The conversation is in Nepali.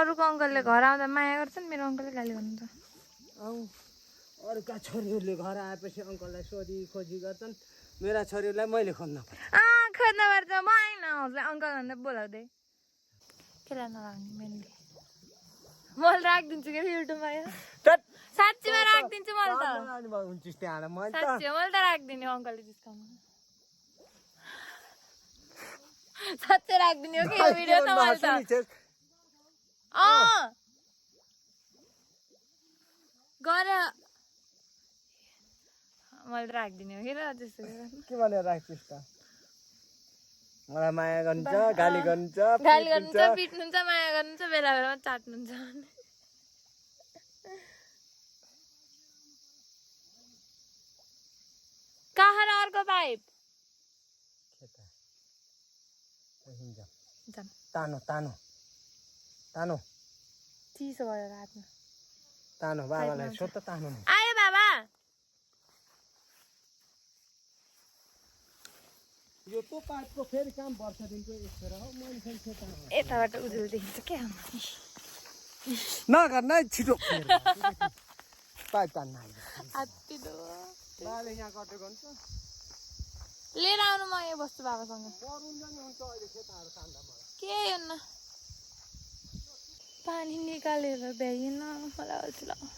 अरूको अङ्कलले घर आउँदा माया गर्छन् मेरो अङ्कलले गाली गर्नुहुन्छ अरूका छोरीहरूले घर आएपछि अङ्कललाई सोधी खोजी गर्छन् मेरा छोरीलाई मैले खोज्न पर्छ खोज्न पर्छ म आइन उसलाई अङ्कल भन्दा बोलाउँदै केलाई नराख्ने मेनली मैले राखिदिन्छु कि युट्युबमा यो साँच्चीमा राखिदिन्छु मैले त साँच्ची मैले त राखिदिने अङ्कलले जिस्काउनु साँच्चै राखिदिने हो कि यो भिडियो त मैले त गर मैले त राखिदिने हो कि र त्यस्तो के भनेर राख्छस् त मलाई माया गर्नुहुन्छ गाली गर्नुहुन्छ पिट्नुहुन्छ माया गर्नुहुन्छ बेला बेलामा चाट्नुहुन्छ कहाँ र अर्को पाइप तानो तानो तानो चिसो भयो रातमा तानो बाबालाई सोध त तानो आयो बाबा यो तो पाइपको फेरि काम वर्ष दिनको यसो हो मैले यताबाट उजुल देखिन्छ क्या नगर्न छिटो पाइप तान्न बाबाले यहाँ कटेको हुन्छ लिएर आउनु म यहाँ बस्छु बाबासँग के हुन्न पानी निकालेर भ्याइन मलाई अल्छी लाग्यो